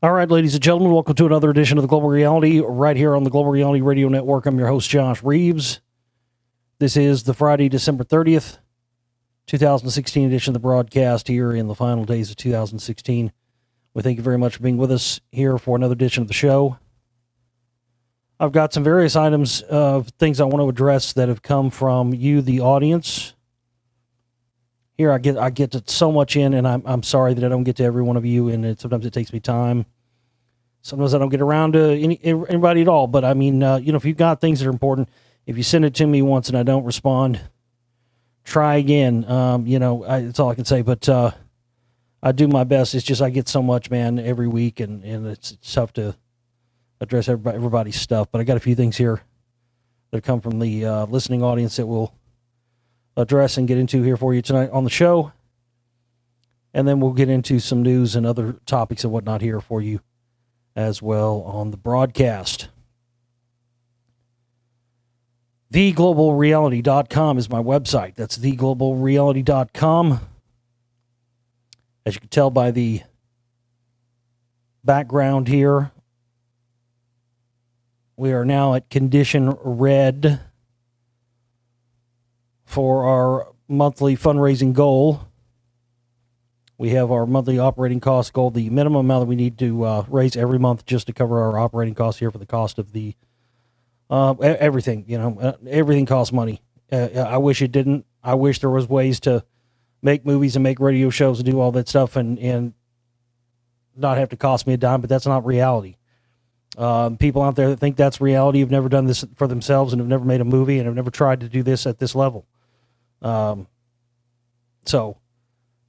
All right, ladies and gentlemen, welcome to another edition of the Global Reality right here on the Global Reality Radio Network. I'm your host, Josh Reeves. This is the Friday, December 30th, 2016 edition of the broadcast here in the final days of 2016. We thank you very much for being with us here for another edition of the show. I've got some various items of things I want to address that have come from you, the audience. Here I get so much in, and I'm sorry that I don't get to every one of you, and sometimes it takes me time. Sometimes I don't get around to anybody at all. But I mean, if you've got things that are important, if you send it to me once and I don't respond, try again. That's all I can say. But I do my best. It's just I get so much, man, every week, and it's tough to address everybody's stuff. But I got a few things here that come from the listening audience that will address and get into here for you tonight on the show. And then we'll get into some news and other topics and whatnot here for you as well on the broadcast. TheGlobalReality.com is my website. That's TheGlobalReality.com. As you can tell by the background here, we are now at condition red for our monthly fundraising goal. We have our monthly operating cost goal, the minimum amount that we need to raise every month just to cover our operating costs here for the cost of the everything. Everything costs money. I wish it didn't. I wish there was ways to make movies and make radio shows and do all that stuff and not have to cost me a dime, but that's not reality. People out there that think that's reality have never done this for themselves and have never made a movie and have never tried to do this at this level. So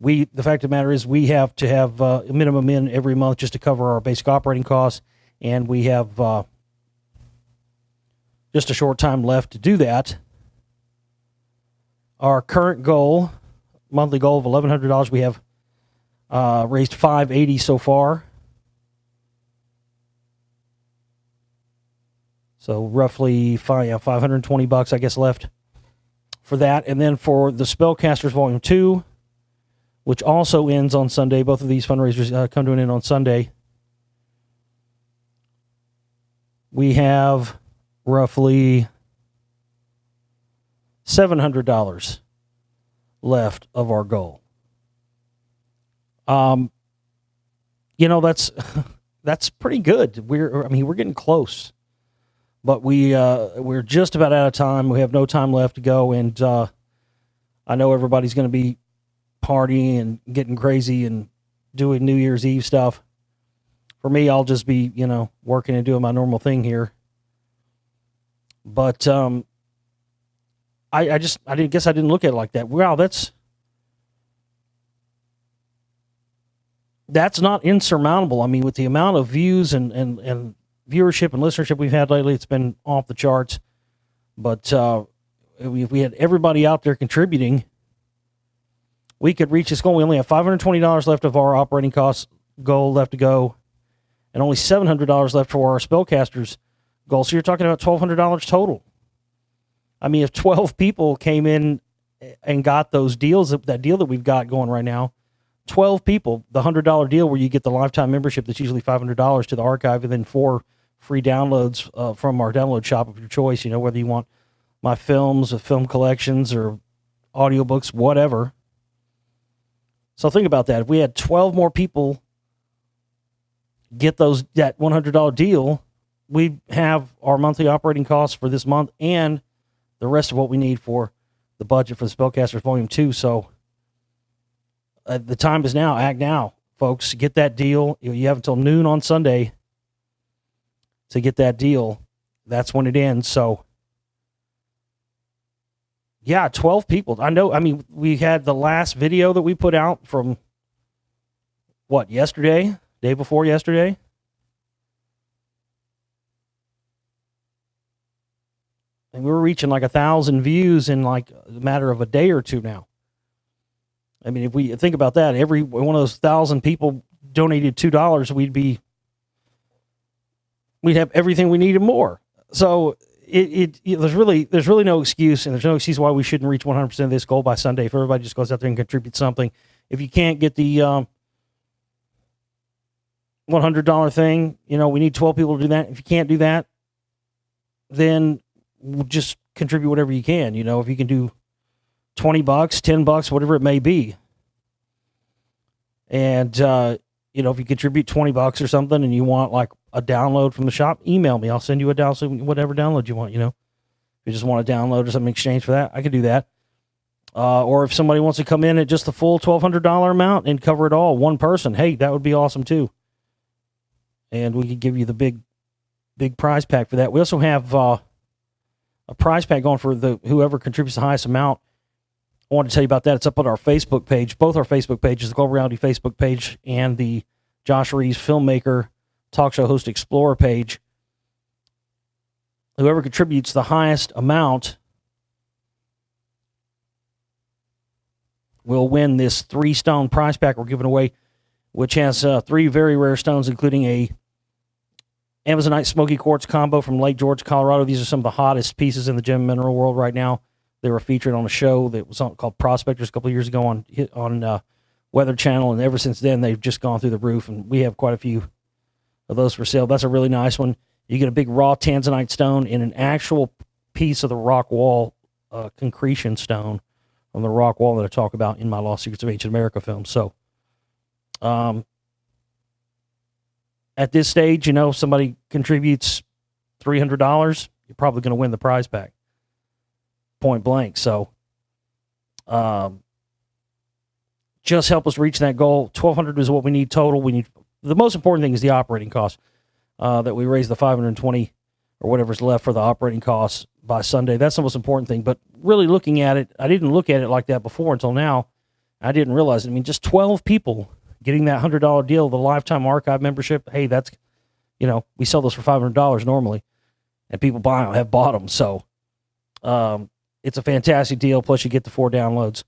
the fact of the matter is we have to have a minimum in every month just to cover our basic operating costs, and we have just a short time left to do that. Our current goal, monthly goal of $1,100, we have raised $580 so far. So roughly $520, I guess, left for that. And then for the Spellcasters Volume 2, which also ends on Sunday. Both of these fundraisers come to an end on Sunday. We have roughly $700 left of our goal. That's pretty good. We're getting close. But we're just about out of time. We have no time left to go, and I know everybody's going to be partying and getting crazy and doing New Year's Eve stuff. For me, I'll just be, working and doing my normal thing here. But I guess I didn't look at it like that. Wow, that's not insurmountable. I mean, with the amount of views and viewership and listenership we've had lately, it's been off the charts. But if we had everybody out there contributing, we could reach this goal. We only have $520 left of our operating costs goal left to go, and only $700 left for our Spellcasters goal. So you're talking about $1,200 total. I mean, if 12 people came in and got those deals, that deal that we've got going right now, 12 people, the $100 deal where you get the lifetime membership that's usually $500 to the archive, and then 4 free downloads from our download shop of your choice, whether you want my films or film collections or audiobooks, whatever. So think about that. If we had 12 more people get that $100 deal, we have our monthly operating costs for this month and the rest of what we need for the budget for the Spellcasters Volume 2. So the time is now. Act now, folks. Get that deal. You have until noon on Sunday to get that deal. That's when it ends. So, yeah, 12 people. I know. I mean, we had the last video that we put out from, yesterday? Day before yesterday? And we were reaching like 1,000 views in like a matter of a day or two now. I mean, if we think about that, every one of those 1,000 people donated $2, we'd have everything we needed more. So there's really no excuse, and there's no excuse why we shouldn't reach 100% of this goal by Sunday. If everybody just goes out there and contributes something, if you can't get the $100 thing. We need 12 people to do that. If you can't do that, then we'll just contribute whatever you can. If you can do $20, $10, whatever it may be. And, if you contribute $20 or something and you want like a download from the shop, email me. I'll send you a download, whatever download you want, If you just want a download or something in exchange for that, I can do that. Or if somebody wants to come in at just the full $1,200 amount and cover it all, one person, hey, that would be awesome too. And we could give you the big prize pack for that. We also have a prize pack going for whoever contributes the highest amount. I wanted to tell you about that. It's up on our Facebook page, both our Facebook pages, the Global Reality Facebook page and the Josh Reeves Filmmaker Talk Show Host Explorer page. Whoever contributes the highest amount will win this 3-stone prize pack we're giving away, which has 3 very rare stones, including a Amazonite Smoky Quartz combo from Lake George, Colorado. These are some of the hottest pieces in the gem mineral world right now. They were featured on a show that was called Prospectors a couple of years ago on Weather Channel, and ever since then, they've just gone through the roof, and we have quite a few of those for sale. That's a really nice one. You get a big raw tanzanite stone in an actual piece of the rock wall concretion stone from the rock wall that I talk about in my Lost Secrets of Ancient America film. So, at this stage, somebody contributes $300, you're probably going to win the prize pack. Point blank. So, just help us reach that goal. $1,200 is what we need total. The most important thing is the operating cost. That we raise the $520 or whatever's left for the operating costs by Sunday. That's the most important thing. But really looking at it, I didn't look at it like that before until now. I didn't realize it. Just 12 people getting that $100 deal, the lifetime archive membership. Hey, that's, we sell those for $500 normally, and people have bought them. So, it's a fantastic deal. Plus, you get the 4 downloads.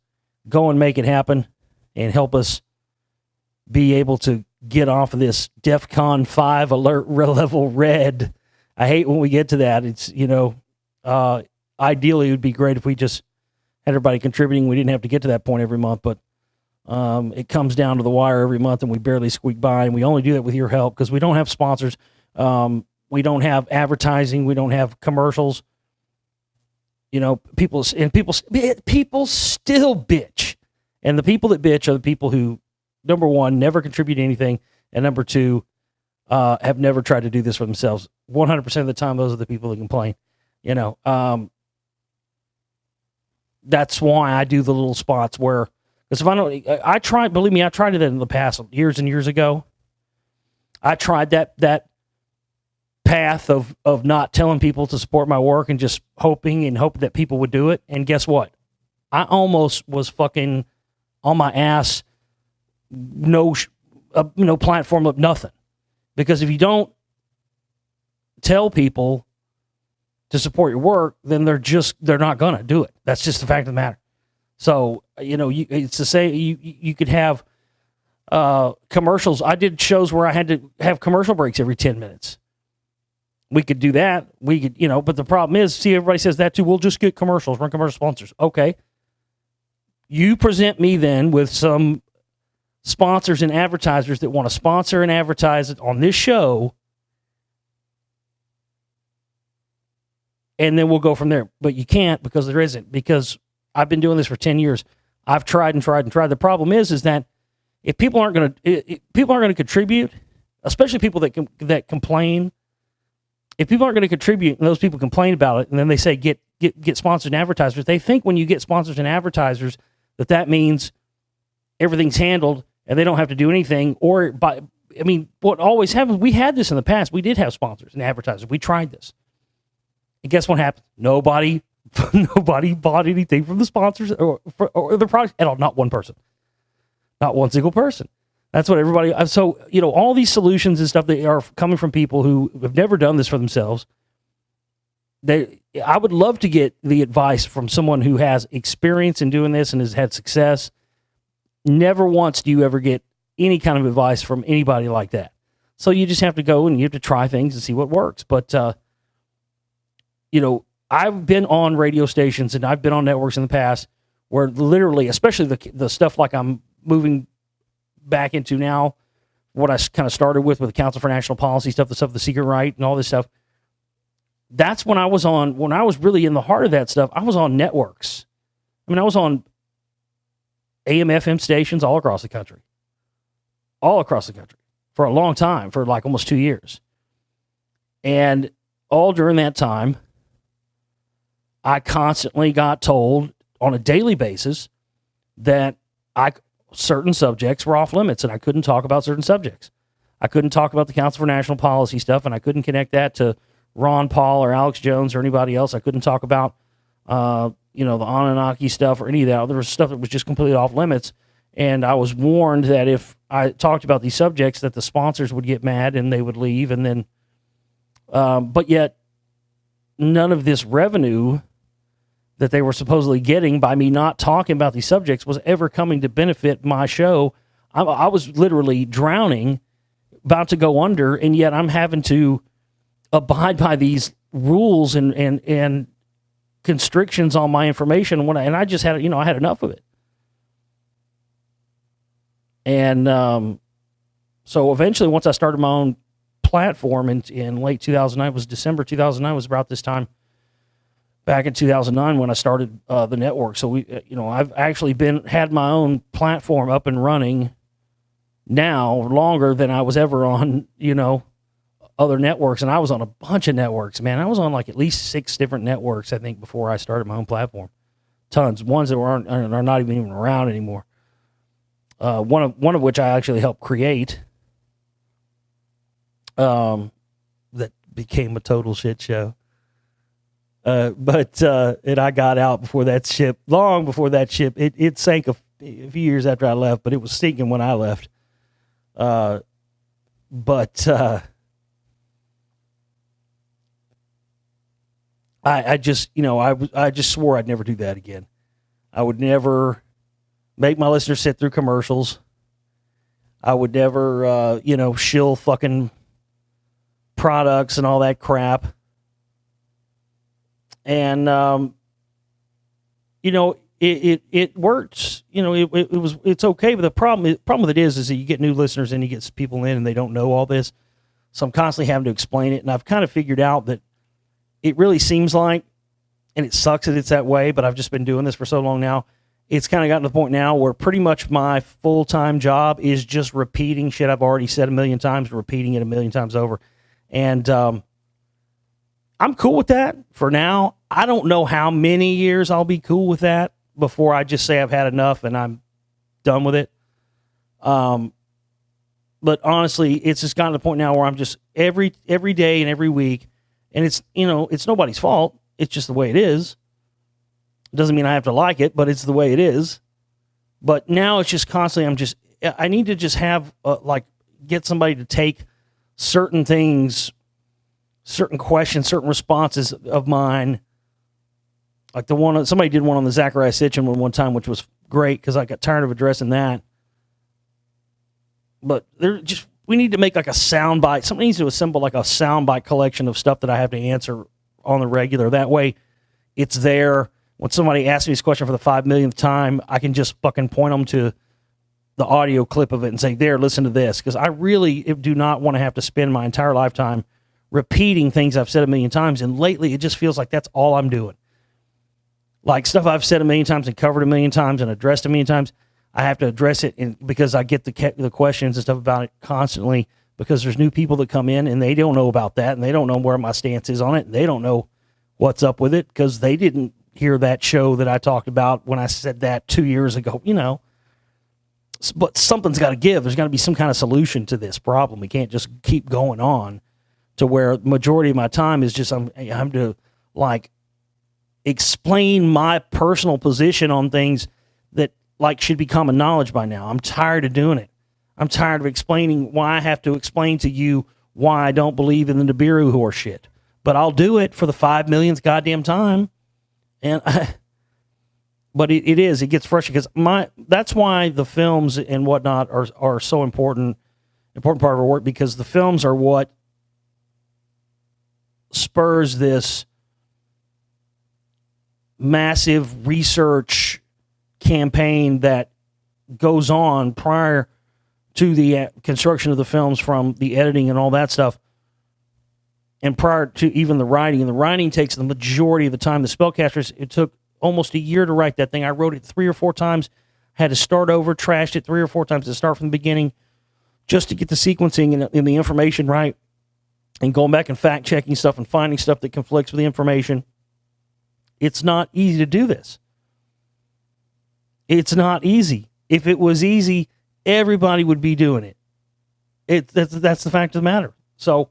Go and make it happen, and help us be able to get off of this DEFCON 5 alert level red. I hate when we get to that. It's, ideally it would be great if we just had everybody contributing. We didn't have to get to that point every month, but it comes down to the wire every month, and we barely squeak by, and we only do that with your help because we don't have sponsors. We don't have advertising. We don't have commercials. People still bitch. And the people that bitch are the people who, number one, never contribute anything, and number two, have never tried to do this for themselves. 100% of the time, those are the people that complain. That's why I do the little spots where, because if I don't, I tried, believe me, I tried it in the past, years and years ago. I tried that path of not telling people to support my work and just hoping that people would do it. And guess what? I almost was fucking on my ass, no platform of nothing. Because if you don't tell people to support your work, then they're not going to do it. That's just the fact of the matter. So, it's to say you could have commercials. I did shows where I had to have commercial breaks every 10 minutes. We could do that. We could, but the problem is, see, everybody says that too. We'll just get commercials, run commercial sponsors. Okay. You present me then with some sponsors and advertisers that want to sponsor and advertise it on this show, and then we'll go from there. But you can't, because there isn't, because I've been doing this for 10 years. I've tried and tried and tried. The problem is that if people aren't going to contribute, especially people that complain, if people aren't going to contribute and those people complain about it, and then they say get sponsors and advertisers, they think when you get sponsors and advertisers that means everything's handled and they don't have to do anything. What always happens, we had this in the past. We did have sponsors and advertisers. We tried this. And guess what happened? Nobody bought anything from the sponsors or the product at all. Not one person. Not one single person. That's what everybody... So, all these solutions and stuff that are coming from people who have never done this for themselves, I would love to get the advice from someone who has experience in doing this and has had success. Never once do you ever get any kind of advice from anybody like that. So you just have to go and you have to try things and see what works. But, I've been on radio stations and I've been on networks in the past where literally, especially the stuff like I'm moving back into now what I kind of started with the Council for National Policy stuff, the stuff, the Secret Right, and all this stuff. That's when I was really in the heart of that stuff. I was on networks. I mean, I was on AM, FM stations all across the country for a long time, for like almost 2 years. And all during that time, I constantly got told on a daily basis that certain subjects were off limits and I couldn't talk about certain subjects. I couldn't talk about the Council for National Policy stuff, and I couldn't connect that to Ron Paul or Alex Jones or anybody else. I couldn't talk about, the Anunnaki stuff or any of that. There was stuff that was just completely off limits. And I was warned that if I talked about these subjects, that the sponsors would get mad and they would leave. And then, but yet none of this revenue that they were supposedly getting by me not talking about these subjects was ever coming to benefit my show. I was literally drowning, about to go under, and yet I'm having to abide by these rules and constrictions on my information. And I just had, I had enough of it. And so eventually, once I started my own platform in late 2009, it was December 2009, was about this time back in 2009 when I started the network. So I've actually had my own platform up and running now longer than I was ever on, other networks. And I was on a bunch of networks, man. I was on like at least 6 different networks, I think, before I started my own platform. Tons, ones that are not even around anymore. One of which I actually helped create. That became a total shit show. But I got out before that ship, long before that ship. It sank a few years after I left, but it was sinking when I left. I just, I just swore I'd never do that again. I would never make my listeners sit through commercials. I would never, shill fucking products and all that crap. And, it works. It's okay. But the problem with it is that you get new listeners and you get people in and they don't know all this. So I'm constantly having to explain it. And I've kind of figured out that it really seems like, and it sucks that it's that way, but I've just been doing this for so long now. It's kind of gotten to the point now where pretty much my full-time job is just repeating shit I've already said a million times, repeating it a million times over. And I'm cool with that for now. I don't know how many years I'll be cool with that before I just say I've had enough and I'm done with it. But honestly, it's just gotten to the point now where I'm just every day and every week, and it's nobody's fault. It's just the way it is. It doesn't mean I have to like it, but it's the way it is. But now it's just constantly, I need to just have, get somebody to take certain things, certain questions, certain responses of mine. Like somebody did one on the Zachariah Sitchin one time, which was great because I got tired of addressing that. But we need to make like a soundbite. Somebody needs to assemble like a soundbite collection of stuff that I have to answer on the regular. That way it's there. When somebody asks me this question for the 5 millionth time, I can just fucking point them to the audio clip of it and say, there, listen to this. Because I really do not want to have to spend my entire lifetime repeating things I've said a million times. And lately, it just feels like that's all I'm doing. Like stuff I've said a million times and covered a million times and addressed a million times, I have to address it because I get the questions and stuff about it constantly because there's new people that come in and they don't know about that and they don't know where my stance is on it. And they don't know what's up with it because they didn't hear that show that I talked about when I said that 2 years ago, But something's got to give. There's got to be some kind of solution to this problem. We can't just keep going on to where the majority of my time is just I'm to explain my personal position on things that should be common knowledge by now. I'm tired of doing it. I'm tired of explaining why I have to explain to you why I don't believe in the Nibiru horse shit. But I'll do it for the 5 millionth goddamn time. But it gets frustrating because that's why the films and whatnot are so important part of our work, because the films are what spurs this massive research campaign that goes on prior to the construction of the films, from the editing and all that stuff. And prior to even the writing, and the writing takes the majority of the time. The Spellcasters, it took almost a year to write that thing. I wrote it 3 or 4 times, had to start over, trashed it 3 or 4 times to start from the beginning, just to get the sequencing and the information right, and going back and fact checking stuff and finding stuff that conflicts with the information. It's not easy to do this. It's not easy. If it was easy, everybody would be doing it. That's the fact of the matter. So,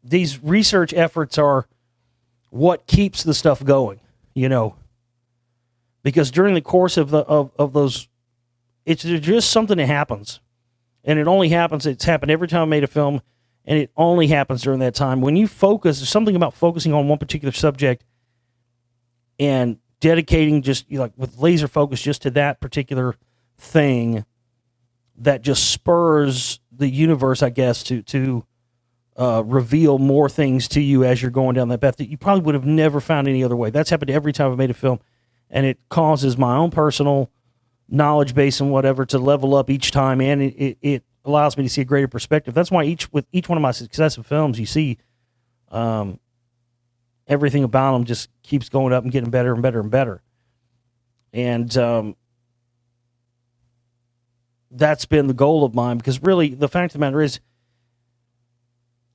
these research efforts are what keeps the stuff going, because during the course of those, it's just something that happens, and it only happens. It's happened every time I made a film, and it only happens during that time. When you focus, there's something about focusing on one particular subject and dedicating just with laser focus just to that particular thing that just spurs the universe, I guess, to reveal more things to you as you're going down that path that you probably would have never found any other way. That's happened every time I've made a film, and it causes my own personal knowledge base and whatever to level up each time, and it allows me to see a greater perspective. That's why with each one of my successive films, you see everything about them just keeps going up and getting better and better and better. And that's been the goal of mine, because really the fact of the matter is,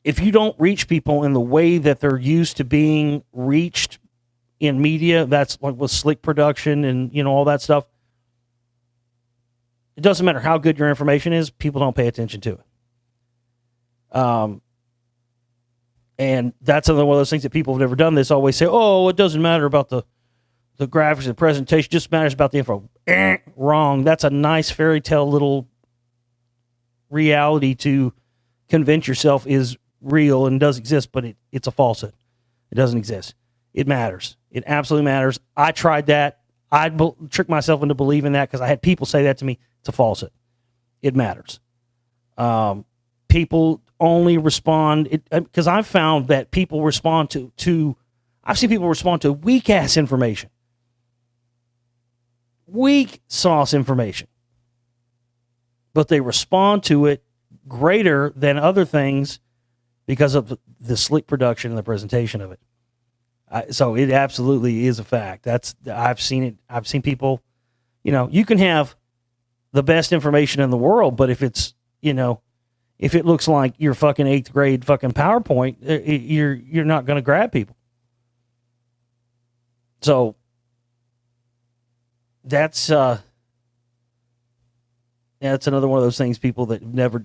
if you don't reach people in the way that they're used to being reached in media, that's like with slick production and all that stuff, it doesn't matter how good your information is, people don't pay attention to it. And that's another one of those things that people have never done this always say, oh, it doesn't matter about the graphics and the presentation, just matters about the info. Wrong. That's a nice fairy tale little reality to convince yourself is real and does exist, but it's a falsehood. It doesn't exist. It matters. It absolutely matters. I tried that. I tricked myself into believing that because I had people say that to me. It's a falsehood. It matters. People only respond, because I've found that people respond I've seen people respond to weak ass information, weak sauce information, but they respond to it greater than other things because of the slick production and the presentation of it. So it absolutely is a fact. I've seen it. I've seen people, you can have the best information in the world, but if it's, if it looks like your fucking 8th grade fucking PowerPoint, you're not going to grab people. So that's another one of those things people that never,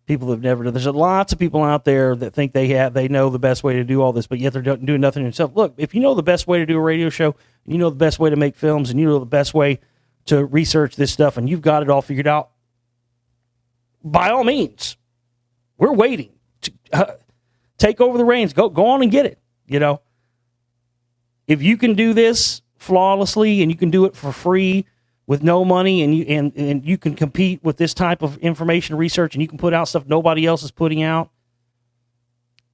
people have never done. There's lots of people out there that think they know the best way to do all this, but yet they're doing nothing themselves. Look, if you know the best way to do a radio show, you know the best way to make films, and you know the best way to research this stuff, and you've got it all figured out, by all means, we're waiting. Take over the reins. Go on and get it. If you can do this flawlessly and you can do it for free with no money, and you can compete with this type of information research, and you can put out stuff nobody else is putting out,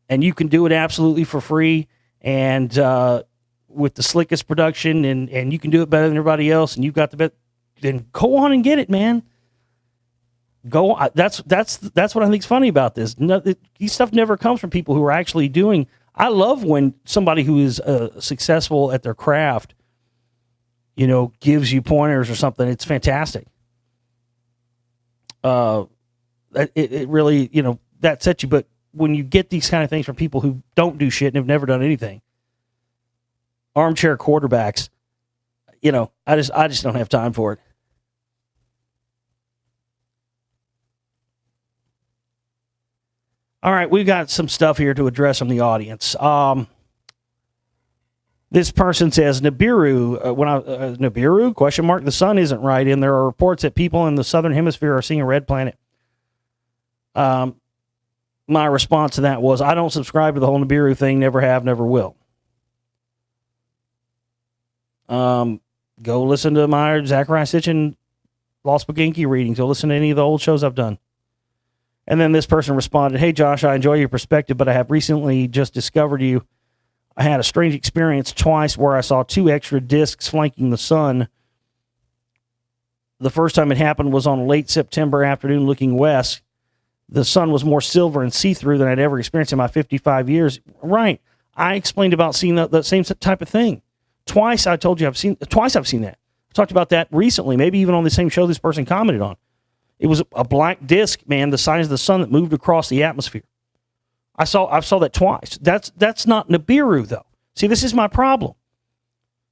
and you can do it absolutely for free and with the slickest production, and you can do it better than everybody else, and you've got the best, then go on and get it, man. Go. That's what I think is funny about this. These stuff never comes from people who are actually doing. I love when somebody who is successful at their craft, gives you pointers or something. It's fantastic. It really, that sets you. But when you get these kind of things from people who don't do shit and have never done anything, armchair quarterbacks, I just don't have time for it. All right, we've got some stuff here to address from the audience. This person says Nibiru. Nibiru? Question mark. The sun isn't right, and there are reports that people in the southern hemisphere are seeing a red planet. My response to that was, I don't subscribe to the whole Nibiru thing. Never have, never will. Go listen to my Zachariah Sitchin Lost Boginky readings. Go listen to any of the old shows I've done. And then this person responded, hey, Josh, I enjoy your perspective, but I have recently just discovered you. I had a strange experience twice where I saw 2 extra disks flanking the sun. The first time it happened was on a late September afternoon looking west. The sun was more silver and see-through than I'd ever experienced in my 55 years. Right. I explained about seeing that same type of thing. Twice I told you I've seen that. I talked about that recently, maybe even on the same show this person commented on. It was a black disc, man, the size of the sun that moved across the atmosphere. I saw that twice. That's not Nibiru, though. See, this is my problem.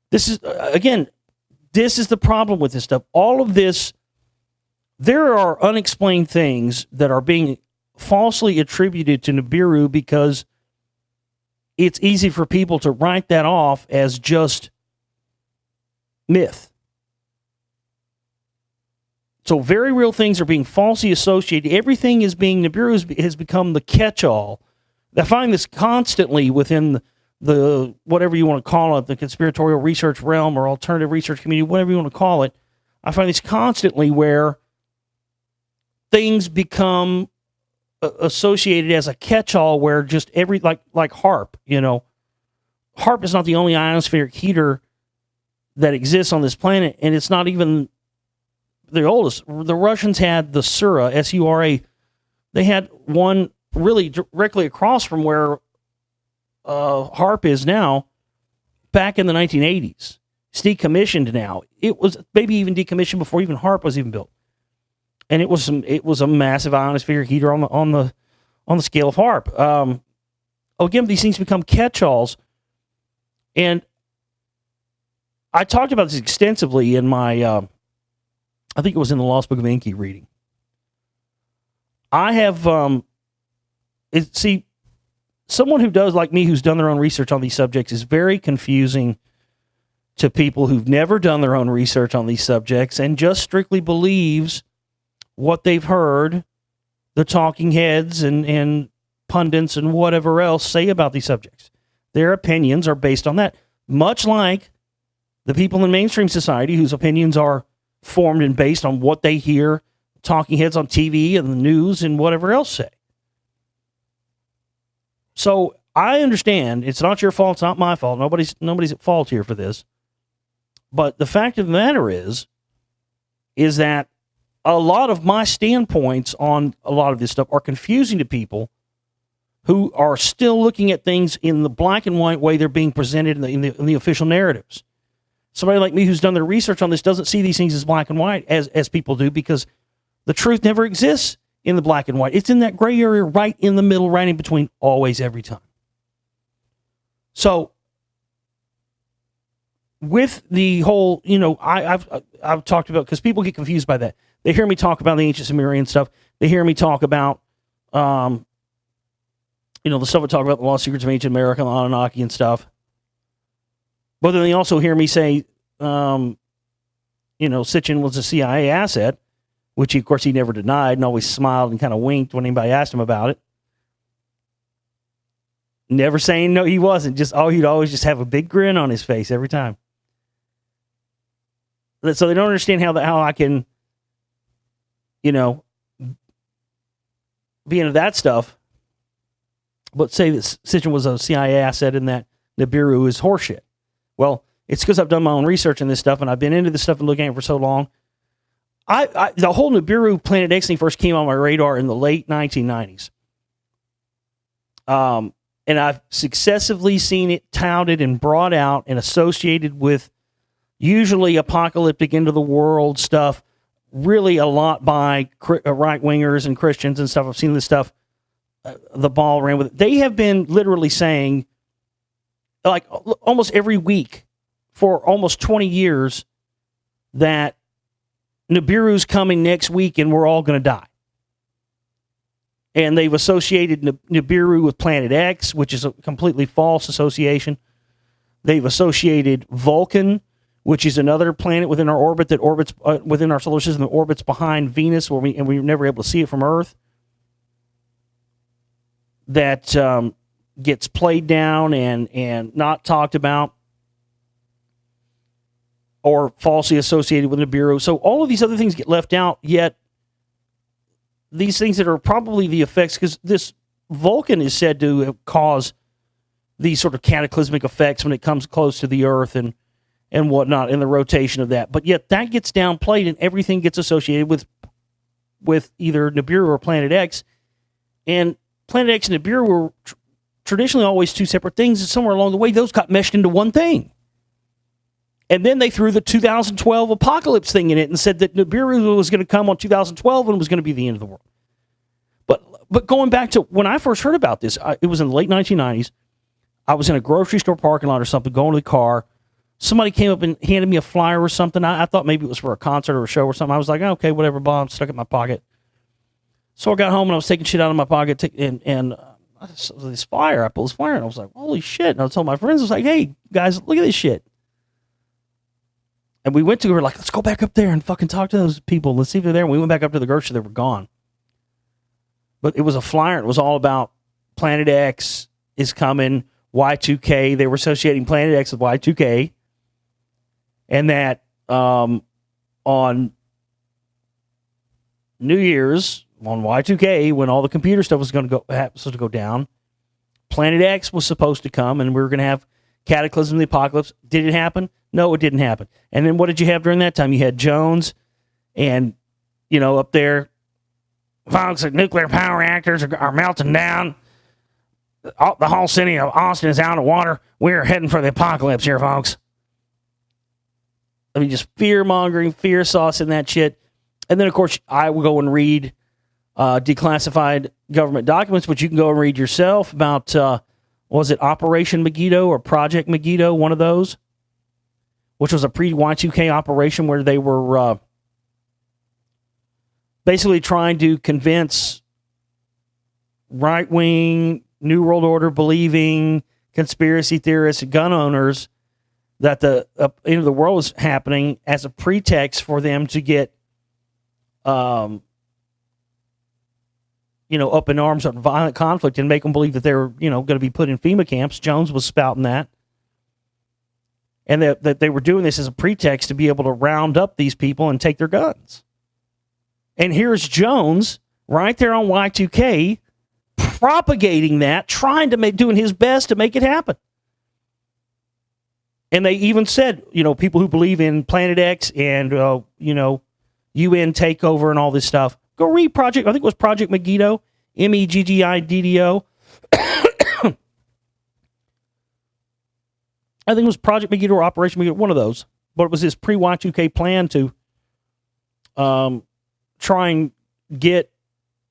This is, again, this is the problem with this stuff. All of this, there are unexplained things that are being falsely attributed to Nibiru because it's easy for people to write that off as just myth. So very real things are being falsely associated. Everything is being, Nibiru has become the catch-all. I find this constantly within the whatever you want to call it, the conspiratorial research realm or alternative research community, whatever you want to call it. I find this constantly where things become associated as a catch-all where just like HAARP, HAARP is not the only ionospheric heater that exists on this planet, and it's not even the oldest. The Russians had the Sura, S-U-R-A. They had one really directly across from where HAARP is now back in the 1980s. It's decommissioned now. It was maybe even decommissioned before even HAARP was even built. And it was a massive ionospheric heater on the scale of HAARP. Again, these things become catch-alls. And I talked about this extensively in my, I think it was in the Lost Book of Enki reading. I have, someone who does like me, who's done their own research on these subjects, is very confusing to people who've never done their own research on these subjects and just strictly believes what they've heard the talking heads and pundits and whatever else say about these subjects. Their opinions are based on that, much like the people in mainstream society whose opinions are formed and based on what they hear talking heads on TV and the news and whatever else say. So I understand it's not your fault, it's not my fault. Nobody's at fault here for this. But the fact of the matter is that a lot of my standpoints on a lot of this stuff are confusing to people who are still looking at things in the black and white way they're being presented in the official narratives. Somebody like me who's done their research on this doesn't see these things as black and white as people do, because the truth never exists in the black and white. It's in that gray area right in the middle, right in between, always, every time. So with the whole, I've talked about, because people get confused by that. They hear me talk about the ancient Sumerian stuff. They hear me talk about, the stuff I talk about, the lost secrets of ancient America, and the Anunnaki and stuff. But then they also hear me say, Sitchin was a CIA asset, which, of course, he never denied and always smiled and kind of winked when anybody asked him about it. Never saying no, he wasn't. He'd always just have a big grin on his face every time. So they don't understand how I can, be into that stuff, but say that Sitchin was a CIA asset and that Nibiru is horseshit. Well, it's because I've done my own research in this stuff, and I've been into this stuff and looking at it for so long. The whole Nibiru Planet X thing first came on my radar in the late 1990s. And I've successively seen it touted and brought out and associated with usually apocalyptic end of the world stuff, really a lot by right-wingers and Christians and stuff. I've seen this stuff, the ball ran with it. They have been literally saying, like almost every week for almost 20 years, that Nibiru's coming next week and we're all going to die. And they've associated Nibiru with Planet X, which is a completely false association. They've associated Vulcan, which is another planet within our orbit that orbits within our solar system that orbits behind Venus, and we were never able to see it from Earth. That gets played down and not talked about, or falsely associated with Nibiru. So all of these other things get left out, yet these things that are probably the effects, because this Vulcan is said to cause these sort of cataclysmic effects when it comes close to the Earth and whatnot, and the rotation of that. But yet that gets downplayed, and everything gets associated with either Nibiru or Planet X. And Planet X and Nibiru were traditionally always two separate things, and somewhere along the way, those got meshed into one thing. And then they threw the 2012 apocalypse thing in it and said that Nibiru was going to come on 2012 and was going to be the end of the world. But going back to when I first heard about this, it was in the late 1990s. I was in a grocery store parking lot or something, going to the car. Somebody came up and handed me a flyer or something. I thought maybe it was for a concert or a show or something. I was like, oh, okay, whatever, Bob. Stuck it in my pocket. So I got home and I was taking shit out of my pocket and this flyer. I pulled this flyer and I was like, holy shit. And I told my friends, I was like, hey, guys, look at this shit. And we went to, we were like, let's go back up there and fucking talk to those people. Let's see if they're there. And we went back up to the grocery. They were gone. But it was a flyer. It was all about Planet X is coming, Y2K. They were associating Planet X with Y2K. And that on New Year's, on Y2K, when all the computer stuff was supposed to go down, Planet X was supposed to come, and we were going to have Cataclysm of the Apocalypse. Did it happen? No, it didn't happen. And then what did you have during that time? You had Jones and, up there, folks, the nuclear power reactors are melting down. The whole city of Austin is out of water. We're heading for the apocalypse here, folks. I mean, just fear-mongering, fear sauce and that shit. And then, of course, I will go and read declassified government documents, which you can go and read yourself about, was it Operation Megiddo or Project Megiddo, one of those, which was a pre-Y2K operation where they were basically trying to convince right-wing, New World Order believing conspiracy theorists and gun owners that the end of the world was happening as a pretext for them to get, up in arms on violent conflict and make them believe that they were, going to be put in FEMA camps. Jones was spouting that. And that they were doing this as a pretext to be able to round up these people and take their guns. And here's Jones right there on Y2K propagating that, trying to doing his best to make it happen. And they even said, people who believe in Planet X and, UN takeover and all this stuff, go read I think it was Project Megiddo, Meggiddo. I think it was Project Megiddo or Operation Megiddo, one of those. But it was this pre-Y2K plan to try and get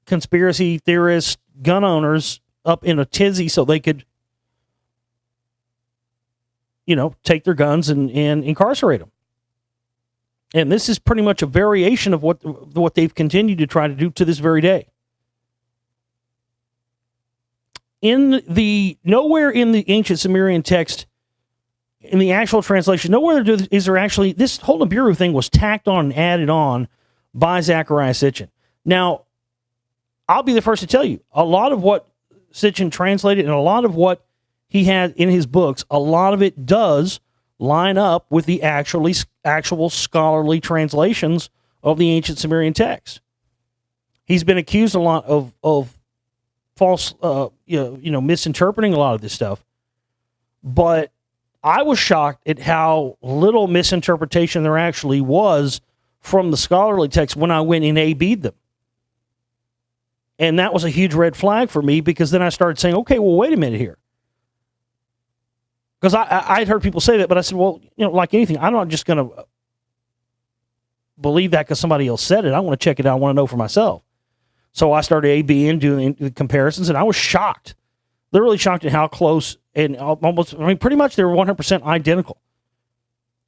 conspiracy theorists, gun owners up in a tizzy so they could, take their guns and incarcerate them. And this is pretty much a variation of what they've continued to try to do to this very day. Nowhere in the ancient Sumerian text, in the actual translation, nowhere is there actually, this whole Nibiru thing was tacked on and added on by Zecharia Sitchin. Now, I'll be the first to tell you, a lot of what Sitchin translated and a lot of what he had in his books, a lot of it does line up with the actual scholarly translations of the ancient Sumerian text. He's been accused a lot of false, misinterpreting a lot of this stuff. But I was shocked at how little misinterpretation there actually was from the scholarly text when I went and A-B'd them. And that was a huge red flag for me, because then I started saying, okay, well, wait a minute here. Because I'd heard people say that, but I said, well, like anything, I'm not just going to believe that because somebody else said it. I want to check it out. I want to know for myself. So I started A-B'ing, doing the comparisons, and I was shocked. Literally shocked at how close and pretty much they were 100% identical.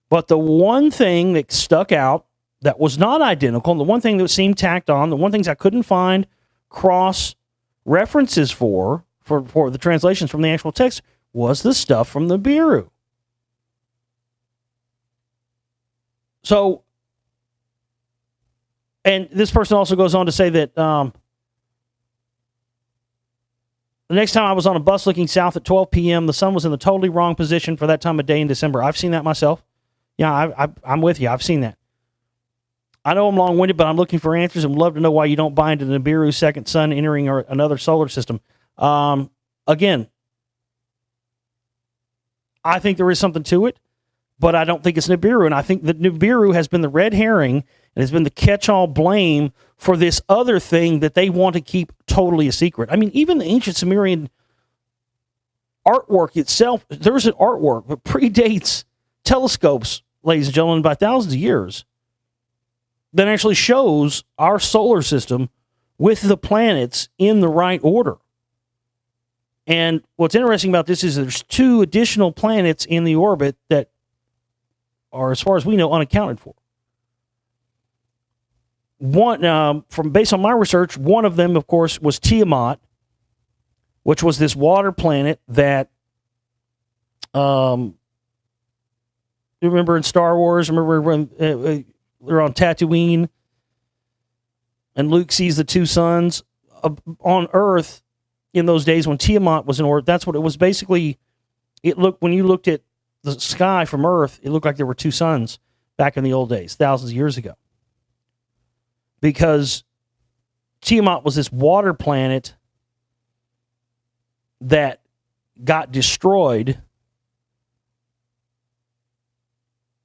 But the one thing that stuck out that was not identical, and the one thing that seemed tacked on, the one things I couldn't find cross references for the translations from the actual text, was the stuff from the Nibiru. So, and this person also goes on to say that the next time I was on a bus looking south at 12 p.m., the sun was in the totally wrong position for that time of day in December. I've seen that myself. Yeah, I'm with you. I've seen that. I know I'm long-winded, but I'm looking for answers and would love to know why you don't buy into the Nibiru's second sun entering another solar system. Again, I think there is something to it, but I don't think it's Nibiru. And I think that Nibiru has been the red herring and has been the catch-all blame for this other thing that they want to keep totally a secret. I mean, even the ancient Sumerian artwork itself, there's an artwork that predates telescopes, ladies and gentlemen, by thousands of years, that actually shows our solar system with the planets in the right order. And what's interesting about this is there's 2 additional planets in the orbit that are, as far as we know, unaccounted for. One, based on my research, one of them, of course, was Tiamat, which was this water planet that, remember in Star Wars, remember when they're on Tatooine and Luke sees the 2 suns on Earth in those days when Tiamat was in orbit. That's what it was. Basically, when you looked at the sky from Earth, it looked like there were 2 suns back in the old days, thousands of years ago. Because Tiamat was this water planet that got destroyed.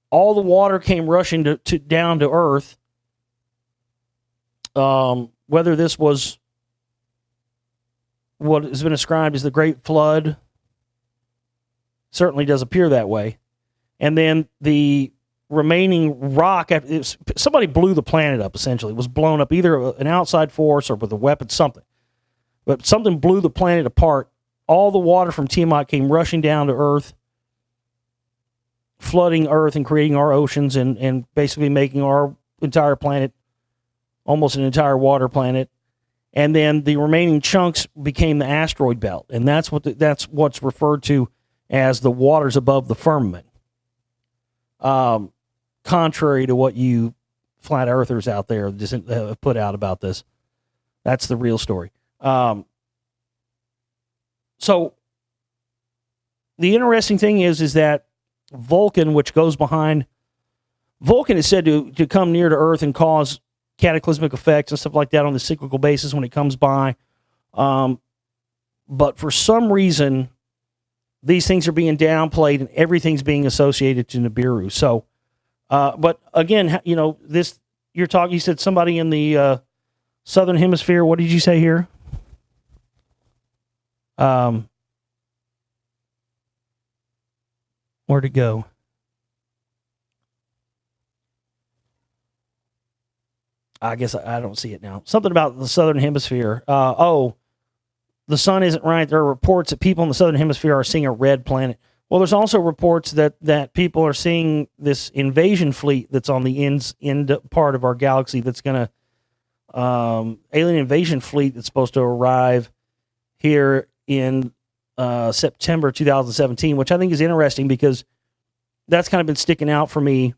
All the water came rushing down to Earth. Whether this was what has been ascribed as the Great Flood, certainly does appear that way. And then the remaining rock, somebody blew the planet up, essentially. It was blown up, either an outside force or with a weapon, something. But something blew the planet apart. All the water from Tiamat came rushing down to Earth, flooding Earth and creating our oceans and basically making our entire planet almost an entire water planet. And then the remaining chunks became the asteroid belt. And that's what's referred to as the waters above the firmament. Contrary to what you flat earthers out there have put out about this. That's the real story. So the interesting thing is that Vulcan, which goes behind, Vulcan is said to come near to Earth and cause cataclysmic effects and stuff like that on the cyclical basis when it comes by. But for some reason, these things are being downplayed and everything's being associated to Nibiru. So, but again, this, you said somebody in the southern hemisphere. What did you say here? Where'd it go? I guess I don't see it now. Something about the southern hemisphere. The sun isn't right. There are reports that people in the southern hemisphere are seeing a red planet. Well, there's also reports that people are seeing this invasion fleet that's on the end part of our galaxy that's going to alien invasion fleet that's supposed to arrive here in September 2017, which I think is interesting because that's kind of been sticking out for me.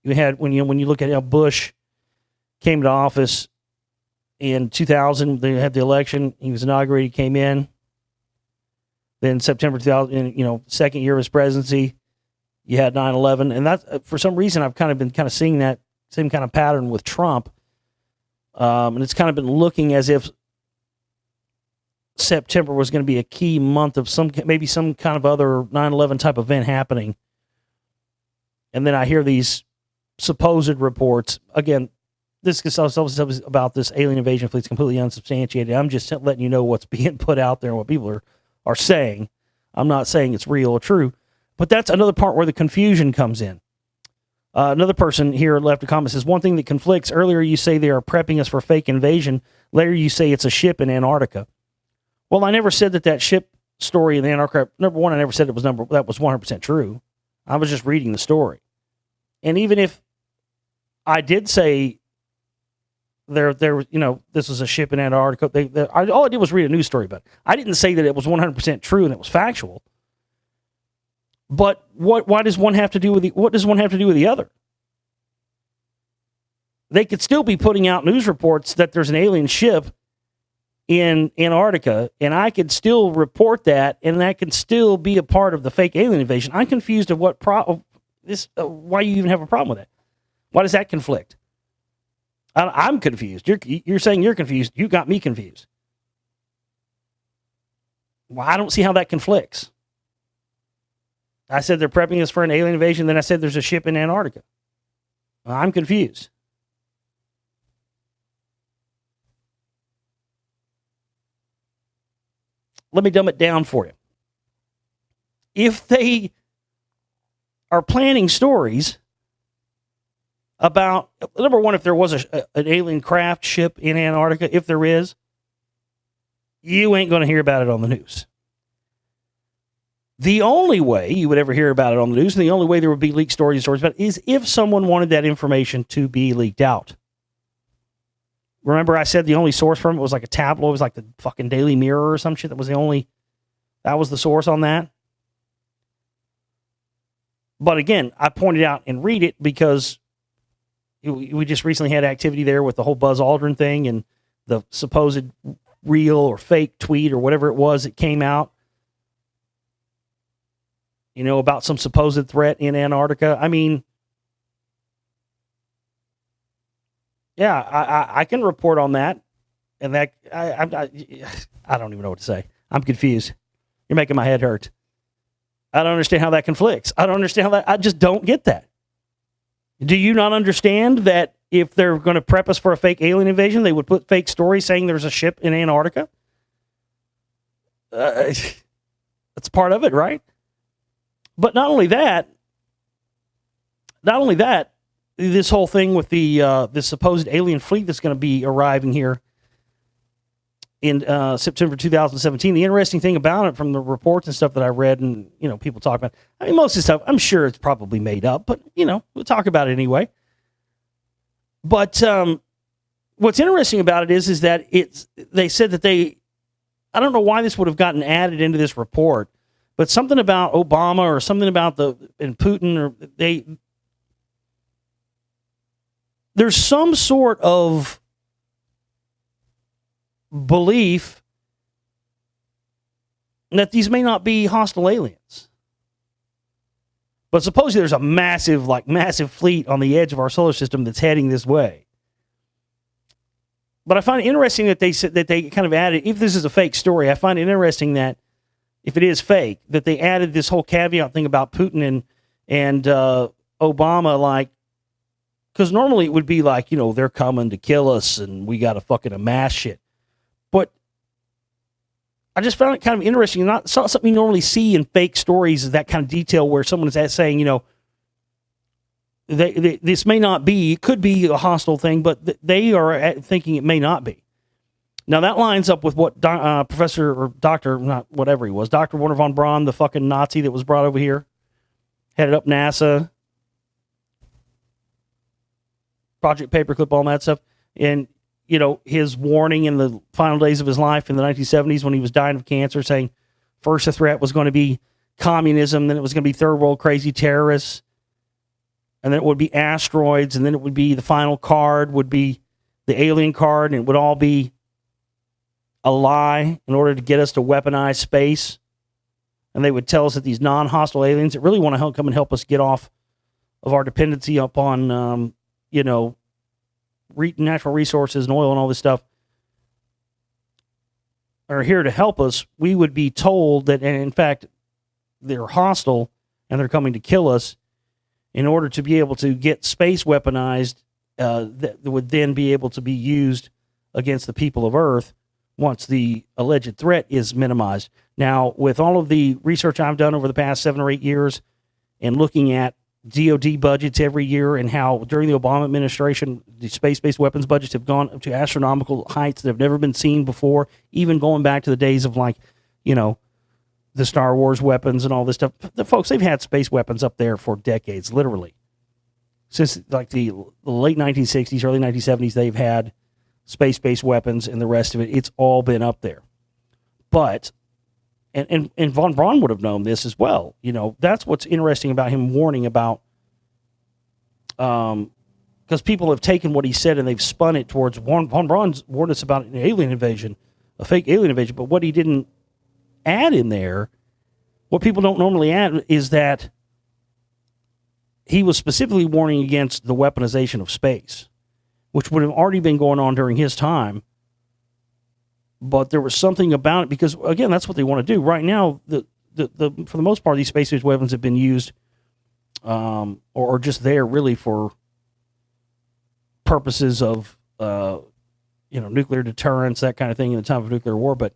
You had when you look at how Bush came to office in 2000, they had the election. He was inaugurated, came in. Then September 2000, second year of his presidency, you had 9/11, and that for some reason I've been seeing that same kind of pattern with Trump, and it's kind of been looking as if September was going to be a key month of maybe some kind of other 9/11 type event happening, and then I hear these supposed reports again. This about this alien invasion fleet is completely unsubstantiated. I'm just letting you know what's being put out there and what people are saying. I'm not saying it's real or true, but that's another part where the confusion comes in. Another person here left a comment, says, one thing that conflicts, earlier you say they are prepping us for fake invasion. Later you say it's a ship in Antarctica. Well, I never said that ship story in the Antarctica, number one, I never said that was 100% true. I was just reading the story. And even if I did say this was a ship in Antarctica. All I did was read a news story about it. I didn't say that it was 100% true and it was factual. But why does one have to do with what does one have to do with the other? They could still be putting out news reports that there's an alien ship in Antarctica, and I could still report that, and that can still be a part of the fake alien invasion. I'm confused of why you even have a problem with that. Why does that conflict? I'm confused. You're saying you're confused. You got me confused. Well, I don't see how that conflicts. I said they're prepping us for an alien invasion. Then I said there's a ship in Antarctica. I'm confused. Let me dumb it down for you. If they are planning stories about, number one, if there was an alien craft ship in Antarctica, if there is, you ain't going to hear about it on the news. The only way you would ever hear about it on the news, and the only way there would be leaked stories about it, is if someone wanted that information to be leaked out. Remember I said the only source from it was like a tabloid, it was like the fucking Daily Mirror or some shit. That was the source on that. But again, I pointed out and read it because we just recently had activity there with the whole Buzz Aldrin thing and the supposed real or fake tweet or whatever it was that came out, about some supposed threat in Antarctica. I mean, yeah, I can report on that. And that, I don't even know what to say. I'm confused. You're making my head hurt. I don't understand how that conflicts. I don't understand how that, I just don't get that. Do you not understand that if they're going to prep us for a fake alien invasion, they would put fake stories saying there's a ship in Antarctica? That's part of it, right? But not only that, this whole thing with the this supposed alien fleet that's going to be arriving here in September 2017. The interesting thing about it, from the reports and stuff that I read, and people talk about, I mean, most of the stuff, I'm sure it's probably made up, but we'll talk about it anyway. But what's interesting about it is that they said that I don't know why this would have gotten added into this report, but something about Obama or something about and Putin, or there's some sort of belief that these may not be hostile aliens. But supposedly there's a massive fleet on the edge of our solar system that's heading this way. But I find it interesting that they said that they kind of added, if this is a fake story, I find it interesting that if it is fake, that they added this whole caveat thing about Putin and Obama, because normally it would be like, they're coming to kill us and we got to fucking amass shit. But I just found it kind of interesting. It's not something you normally see in fake stories, is that kind of detail where someone is saying, this may not be, it could be a hostile thing, but they are thinking it may not be. Now that lines up with what Professor or Doctor, not whatever he was, Dr. Wernher von Braun, the fucking Nazi that was brought over here, headed up NASA, Project Paperclip, all that stuff, and his warning in the final days of his life in the 1970s when he was dying of cancer, saying first the threat was going to be communism, then it was going to be third world crazy terrorists, and then it would be asteroids, and then it would be the final card would be the alien card, and it would all be a lie in order to get us to weaponize space. And they would tell us that these non-hostile aliens that really want to come and help us get off of our dependency upon, natural resources and oil and all this stuff, are here to help us. We would be told that, and in fact, they're hostile and they're coming to kill us in order to be able to get space weaponized, that would then be able to be used against the people of Earth once the alleged threat is minimized. Now, with all of the research I've done over the past 7 or 8 years and looking at DOD budgets every year and how during the Obama administration, the space-based weapons budgets have gone up to astronomical heights that have never been seen before, even going back to the days of the Star Wars weapons and all this stuff. The folks, they've had space weapons up there for decades, literally. Since the late 1960s, early 1970s, they've had space-based weapons, and the rest of it, it's all been up there. But, and von Braun would have known this as well. That's what's interesting about him warning about, because people have taken what he said and they've spun it towards, von Braun's warned us about an alien invasion, a fake alien invasion, but what he didn't add in there, what people don't normally add, is that he was specifically warning against the weaponization of space, which would have already been going on during his time. But there was something about it because, again, that's what they want to do. Right now, for the most part, these space-based weapons have been used, or just there really for purposes of, nuclear deterrence, that kind of thing in the time of nuclear war. But